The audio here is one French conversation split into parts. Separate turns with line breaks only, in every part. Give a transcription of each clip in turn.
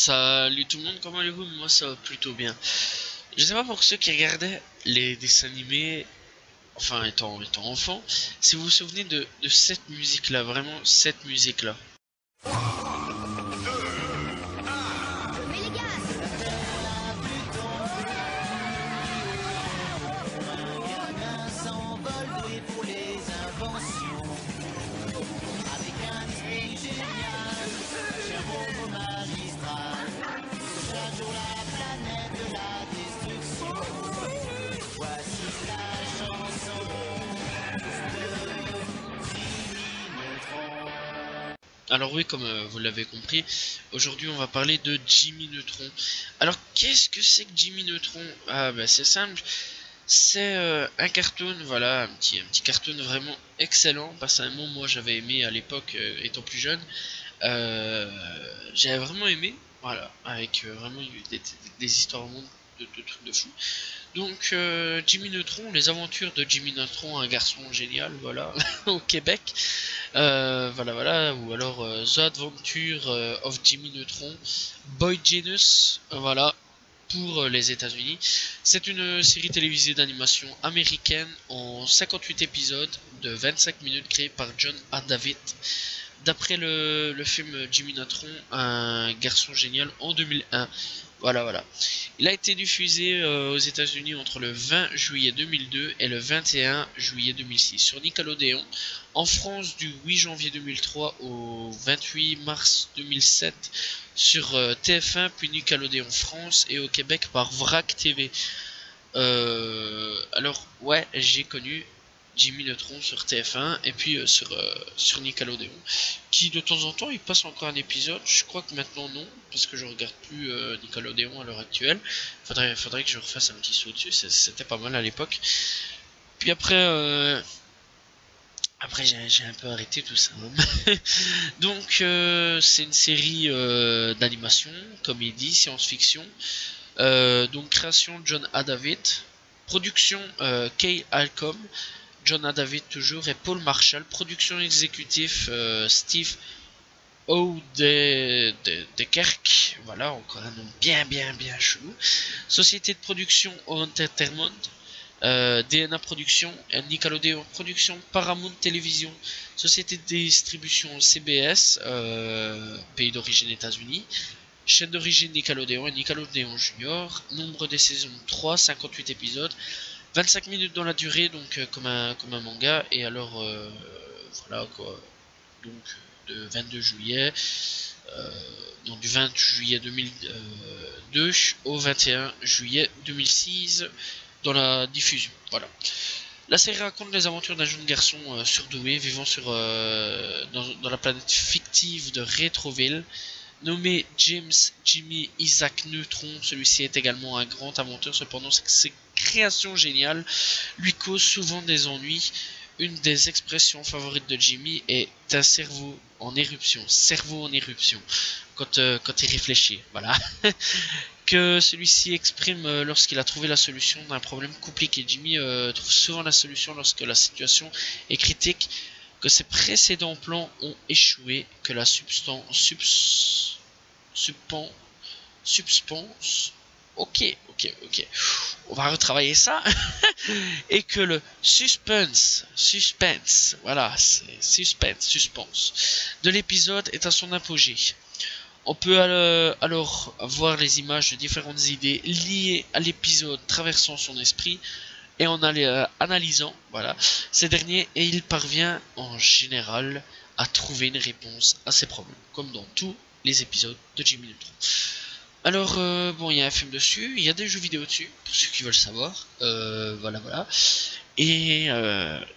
Salut tout le monde, comment allez-vous? Moi ça va plutôt bien. Je sais pas pour ceux qui regardaient les dessins animés, enfin étant enfant, si vous vous souvenez de cette musique-là, vraiment cette musique-là. Alors oui, comme vous l'avez compris, aujourd'hui on va parler de Jimmy Neutron. Alors qu'est-ce que c'est que Jimmy Neutron? Ah bah c'est simple, c'est un cartoon, voilà, un petit cartoon vraiment excellent. Personnellement, moi j'avais aimé à l'époque, étant plus jeune. J'avais vraiment aimé, voilà, avec vraiment des histoires au monde de trucs de fou. Donc Jimmy Neutron, les aventures de Jimmy Neutron, un garçon génial, voilà, au Québec. Voilà, ou alors The Adventure of Jimmy Neutron, Boy Genius, voilà, pour les États-Unis. C'est une série télévisée d'animation américaine en 58 épisodes de 25 minutes créée par John A. David. D'après le film Jimmy Neutron, un garçon génial en 2001. Voilà. Il a été diffusé aux États-Unis entre le 20 juillet 2002 et le 21 juillet 2006 sur Nickelodeon. En France du 8 janvier 2003 au 28 mars 2007 sur TF1 puis Nickelodeon France et au Québec par VRAC TV. Alors ouais, j'ai connu Jimmy Neutron sur TF1 et puis sur Nickelodeon, qui de temps en temps il passe encore un épisode. Je crois que maintenant non, parce que je regarde plus Nickelodeon à l'heure actuelle. Faudrait que je refasse un petit saut dessus, c'était pas mal à l'époque. Puis après j'ai un peu arrêté tout ça. Donc c'est une série d'animation, comédie, science-fiction. Donc création John A. David, production Kay Alcom, John A. David toujours et Paul Marshall, production exécutive Steve Oudekerk, voilà encore un nom bien chelou. Société de production Entertainment, DNA Production, Nickelodeon Production, Paramount Télévision, société de distribution CBS, pays d'origine États-Unis, chaîne d'origine Nickelodeon et Nickelodeon Junior, nombre des saisons 3, 58 épisodes, 25 minutes dans la durée, donc comme un manga, et alors voilà quoi, donc de 22 juillet, donc du 20 juillet 2002 au 21 juillet 2006 dans la diffusion, voilà. La série raconte les aventures d'un jeune garçon surdoué vivant dans la planète fictive de Retroville, nommé James Jimmy Isaac Neutron. Celui-ci est également un grand inventeur, cependant ses créations géniales lui causent souvent des ennuis. Une des expressions favorites de Jimmy est un cerveau en éruption. Cerveau en éruption. Quand il réfléchit, voilà. Que celui-ci exprime lorsqu'il a trouvé la solution d'un problème compliqué. Jimmy trouve souvent la solution lorsque la situation est critique, que ses précédents plans ont échoué, que la substance, ok, on va retravailler ça, et que le suspense, voilà, c'est suspense, de l'épisode est à son apogée. On peut alors voir les images de différentes idées liées à l'épisode traversant son esprit, et en analysant voilà, ces derniers, et il parvient en général à trouver une réponse à ses problèmes, comme dans tous les épisodes de Jimmy Neutron. Alors bon, il y a un film dessus, il y a des jeux vidéo dessus, pour ceux qui veulent savoir, voilà, et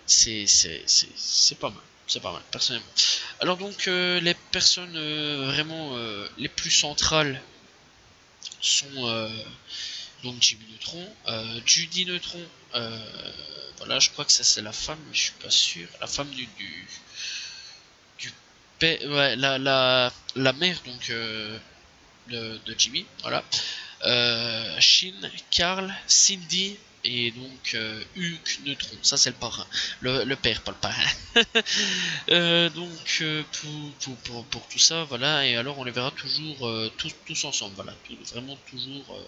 c'est pas mal, personnellement. Alors donc les personnes vraiment les plus centrales sont donc Jimmy Neutron, Judy Neutron, voilà, je crois que ça c'est la femme, mais je suis pas sûr, la femme du père, ouais, la mère donc de Jimmy, voilà. Shin, Carl, Cindy, et donc Hugues Neutron, ça c'est le parrain, le père, pas le parrain. Donc pour tout ça, voilà, et alors on les verra toujours tous ensemble, voilà, vraiment toujours,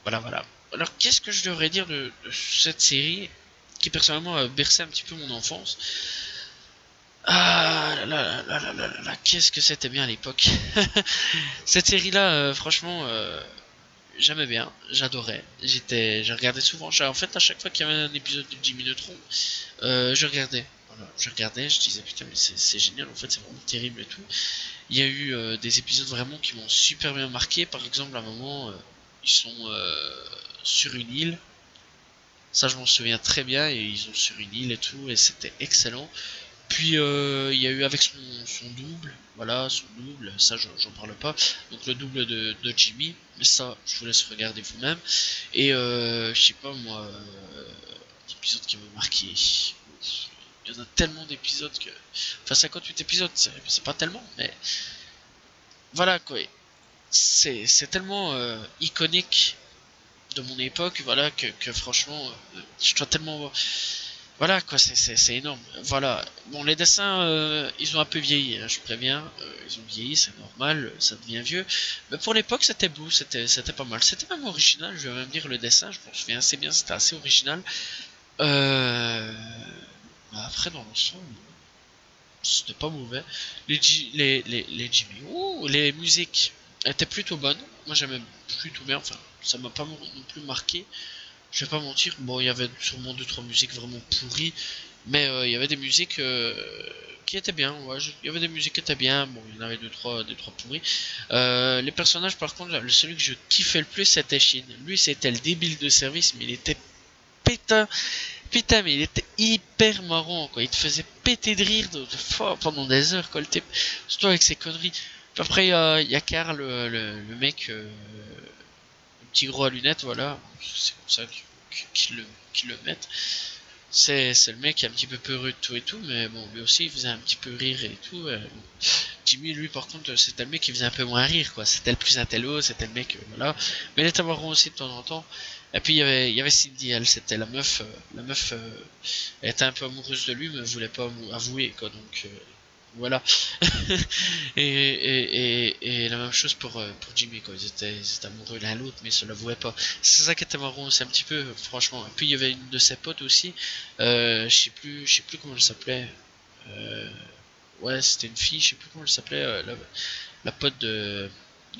voilà. Alors qu'est-ce que je devrais dire de cette série qui personnellement a bercé un petit peu mon enfance. Ah là, qu'est-ce que c'était bien à l'époque. Cette série-là, franchement, j'aimais bien, j'adorais. Je regardais souvent. En fait, à chaque fois qu'il y avait un épisode de Jimmy Neutron, je regardais. Voilà, je regardais, je disais putain mais c'est génial. En fait, c'est vraiment terrible et tout. Il y a eu des épisodes vraiment qui m'ont super bien marqué. Par exemple, à un moment, ils sont sur une île. Ça, je m'en souviens très bien. Et ils sont sur une île et tout, et c'était excellent. Puis il y a eu avec son double, voilà, son double, ça j'en parle pas, donc le double de Jimmy, mais ça je vous laisse regarder vous-même. Et je sais pas moi, l'épisode qui m'a marqué, il y en a tellement d'épisodes que, enfin 58 épisodes, c'est pas tellement, mais voilà quoi, c'est tellement iconique de mon époque, voilà, que franchement, je dois tellement. Voilà quoi, c'est énorme. Voilà. Bon, les dessins, ils ont un peu vieilli, hein, je préviens. Ils ont vieilli, c'est normal, ça devient vieux. Mais pour l'époque, c'était beau, c'était pas mal. C'était même original, je vais même dire le dessin, je m'en souviens assez bien, c'était assez original. Euh... Après, dans l'ensemble, c'était pas mauvais. Les Jimmy, les musiques étaient plutôt bonnes. Moi, j'aimais plutôt bien, enfin, ça m'a pas non plus marqué. Je vais pas mentir, bon, il y avait sûrement deux trois musiques vraiment pourries, mais il y avait des musiques qui étaient bien. Ouais, il y avait des musiques qui étaient bien. Bon, il y en avait deux trois pourries. Les personnages, par contre, celui que je kiffais le plus, c'était Shin. Lui, c'était le débile de service, mais il était pétain, putain, mais il était hyper marrant, quoi. Il te faisait péter de rire pendant des heures, quoi, le type. Surtout avec ses conneries. Puis après, il y a Karl, le mec, le petit gros à lunettes, voilà. C'est comme ça qu'ils le mettent. C'est le mec qui est un petit peu peureux de tout et tout, mais bon, lui aussi il faisait un petit peu rire et tout. Jimmy, lui, par contre, c'était le mec qui faisait un peu moins rire, quoi. C'était le plus intello, c'était le mec, voilà. Mais il était marrant aussi de temps en temps. Et puis il y avait Cindy, elle, c'était la meuf, elle était un peu amoureuse de lui, mais voulait pas avouer, quoi. Donc voilà. Et la même chose pour Jimmy, quoi. Ils étaient amoureux l'un l'autre, mais ils se l'avouaient pas. C'est ça qui était marrant, c'est un petit peu, franchement. Et puis il y avait une de ses potes aussi, je sais plus comment elle s'appelait. Euh, ouais, c'était une fille, je sais plus comment elle s'appelait, la pote de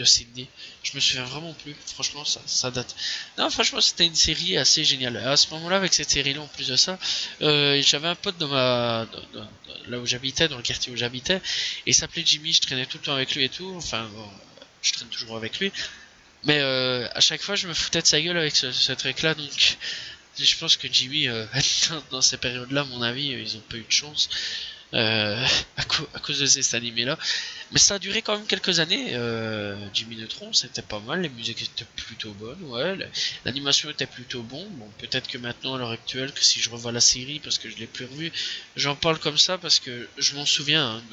Sydney. Je me souviens vraiment plus, franchement, ça date. Non, franchement, c'était une série assez géniale. À ce moment-là, avec cette série-là, en plus de ça, j'avais un pote là où j'habitais, dans le quartier où j'habitais, et il s'appelait Jimmy, je traînais tout le temps avec lui et tout, enfin, bon, je traîne toujours avec lui, mais à chaque fois, je me foutais de sa gueule avec ce truc-là, donc je pense que Jimmy, dans ces périodes-là, à mon avis, ils ont pas eu de chance à cause de cet animé-là. Mais ça a duré quand même quelques années. Jimmy Neutron, c'était pas mal, les musiques étaient plutôt bonnes, ouais, l'animation était plutôt bon. Bon, peut-être que maintenant, à l'heure actuelle, que si je revois la série, parce que je l'ai plus revue, j'en parle comme ça parce que je m'en souviens hein,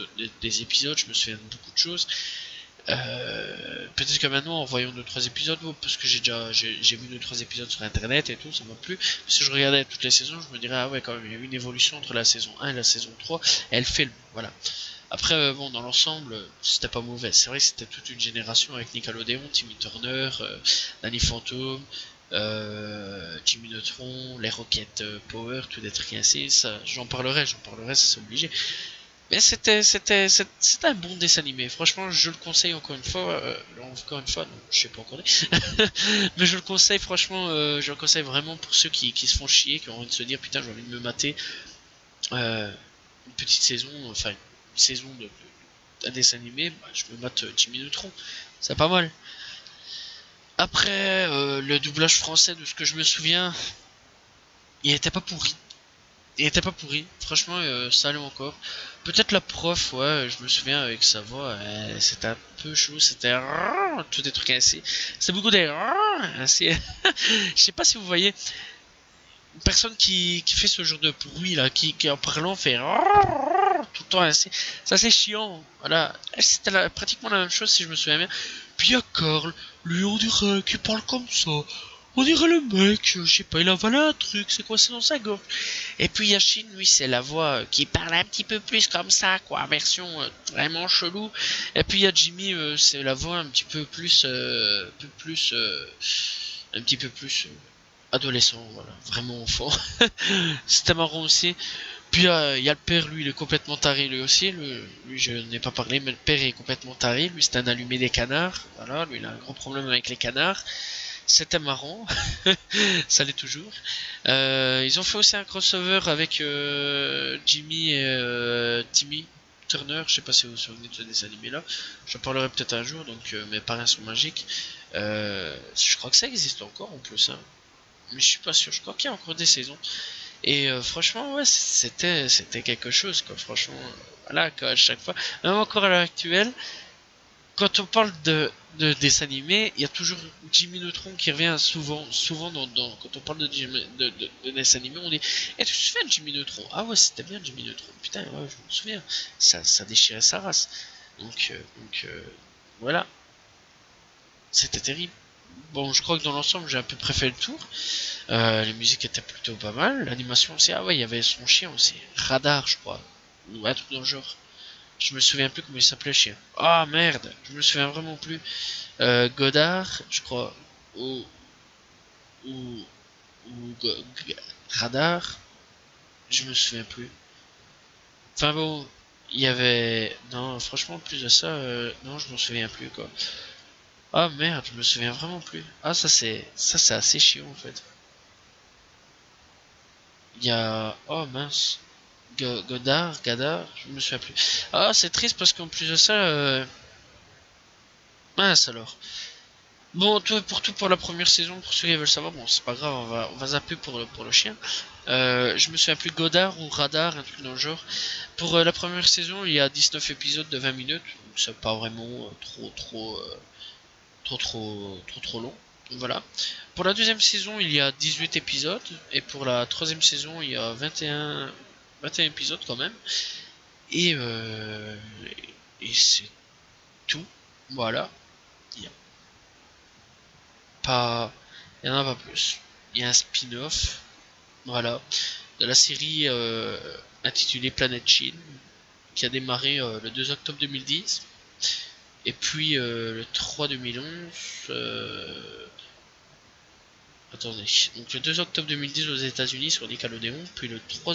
des épisodes, je me souviens de beaucoup de choses. Peut-être que maintenant en voyant 2-3 épisodes, parce que j'ai vu 2-3 épisodes sur internet et tout, ça m'a plu. Si je regardais toutes les saisons, je me dirais ah ouais quand même il y a eu une évolution entre la saison 1 et la saison 3, et elle fait voilà. Après bon dans l'ensemble c'était pas mauvais. C'est vrai que c'était toute une génération avec Nickelodeon, Timmy Turner, Danny Phantom, Jimmy Neutron, les Rocket Power, tout des trucs ainsi, ça j'en parlerai, ça c'est obligé. Mais c'était un bon dessin animé. Franchement, je le conseille encore une fois, non, je sais pas encore dit. Mais je le conseille, franchement, je le conseille vraiment pour ceux qui se font chier, qui ont envie de se dire, putain, j'ai envie de me mater, une petite saison, enfin, une saison d'un dessin animé, bah, je me mate Jimmy Neutron. C'est pas mal. Après, le doublage français, de ce que je me souviens, il était pas pourri. Il était pas pourri, franchement, ça allait encore. Peut-être la prof, ouais, je me souviens avec sa voix, c'était un peu chaud, c'était tout des trucs ainsi. C'est beaucoup des ainsi. Je sais pas si vous voyez une personne qui fait ce genre de bruit là, qui en parlant fait tout le temps ainsi. Ça c'est chiant, voilà. C'était pratiquement la même chose si je me souviens bien. Puis il y a Carl, lui on dirait qu'il parle comme ça. On dirait le mec, je sais pas, il a avalé un truc, c'est quoi, c'est dans sa gorge. Et puis Yashin, lui, c'est la voix qui parle un petit peu plus comme ça, quoi, version vraiment chelou. Et puis il y a Jimmy, c'est la voix un petit peu plus, un petit peu plus adolescent, voilà, vraiment enfant. C'était marrant aussi. Puis il y a le père, lui, il est complètement taré, lui aussi. Lui, je n'ai pas parlé, mais le père est complètement taré. Lui, c'est un allumé des canards. Voilà, lui, il a un gros problème avec les canards. C'était marrant, ça l'est toujours. Ils ont fait aussi un crossover avec Jimmy et Timmy Turner. Je sais pas si vous vous souvenez de ce dessin animé là. J'en parlerai peut-être un jour, donc mes parents sont magiques. Je crois que ça existe encore en plus, hein. Mais je suis pas sûr. Je crois qu'il y a encore des saisons. Et franchement, ouais, c'était quelque chose, quoi. Franchement, voilà, quoi, à chaque fois, même encore à l'heure actuelle, quand on parle de dessins animés, il y a toujours Jimmy Neutron qui revient souvent quand on parle de dessins animés, on dit, tu te souviens de Jimmy Neutron? Ah ouais, c'était bien Jimmy Neutron. Putain, ouais, je me souviens. Ça déchirait sa race. Voilà, c'était terrible. Bon, je crois que dans l'ensemble, j'ai à peu près fait le tour. Les musiques étaient plutôt pas mal. L'animation aussi, ah ouais, il y avait son chien aussi. Radar, je crois. Ou un truc dans le genre. Je me souviens plus comment il s'appelait le chien. Ah merde, je me souviens vraiment plus. Godard, je crois. Ou, ou, Radar, je me souviens plus. Enfin bon, il y avait... Non, franchement, plus de ça, non, je m'en souviens plus, quoi. Ah merde, je me souviens vraiment plus. Ah, ça c'est assez chiant, en fait. Il y a... Oh mince. Gadar, je me souviens plus. Ah, c'est triste parce qu'en plus de ça, mince alors. Bon, pour la première saison, pour ceux qui veulent savoir, bon, c'est pas grave, on va zapper pour le chien. Je me souviens plus Godard ou Radar, un truc dans le genre. Pour la première saison, il y a 19 épisodes de 20 minutes, donc c'est pas vraiment trop long. Donc voilà. Pour la deuxième saison, il y a 18 épisodes, et pour la troisième saison, il y a 21 épisodes quand même. Et, euh, et c'est tout. Voilà. Il y a pas, il y en a pas plus. Il y a un spin-off, voilà, de la série intitulée Planet Shin, qui a démarré le 2 octobre 2010, et puis le 3 2011, attendez, donc le 2 octobre 2010 aux États-Unis sur Nickelodeon, puis le 3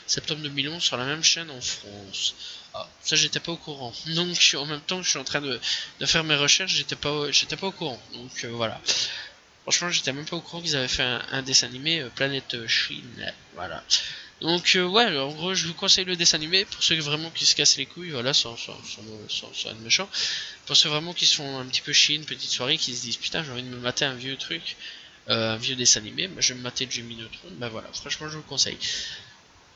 septembre 2011 sur la même chaîne en France. Ah, ça j'étais pas au courant. Donc en même temps que je suis en train de faire mes recherches, j'étais pas au courant. Donc voilà. Franchement, j'étais même pas au courant qu'ils avaient fait un dessin animé Planète Chine. Voilà. Donc ouais, en gros, je vous conseille le dessin animé pour ceux vraiment qui se cassent les couilles, voilà, sans être méchant. Pour ceux vraiment qui sont un petit peu chier, une petite soirée, qui se disent putain, j'ai envie de me mater un vieux truc, un vieux dessin animé, bah, je vais me mater Jimmy Neutron, bah voilà, franchement, je vous le conseille.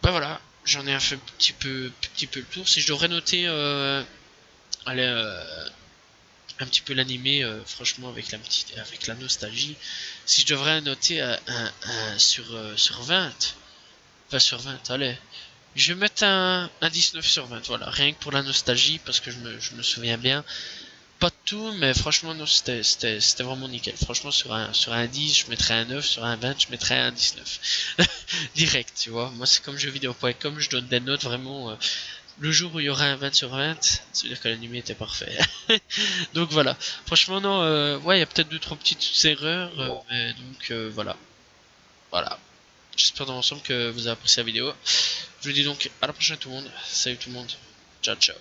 Bah voilà, j'en ai fait un petit peu le tour. Si je devrais noter, allez, un petit peu l'animé, franchement avec la nostalgie. Si je devrais noter sur 20, enfin sur 20, allez, je vais mettre un 19 sur 20, voilà, rien que pour la nostalgie, parce que je me souviens bien, pas de tout, mais franchement non, c'était vraiment nickel. Franchement sur un 10, je mettrais un 9, sur un 20, je mettrais un 19. Direct, tu vois. Moi c'est comme jeuxvideo.com, je donne des notes vraiment. Le jour où il y aura un 20 sur 20, ça veut dire que l'anime était parfait. Donc voilà. Franchement, non, ouais, il y a peut-être deux, trois petites erreurs, mais donc voilà. Voilà. J'espère dans l'ensemble que vous avez apprécié la vidéo. Je vous dis donc à la prochaine tout le monde. Salut tout le monde. Ciao, ciao.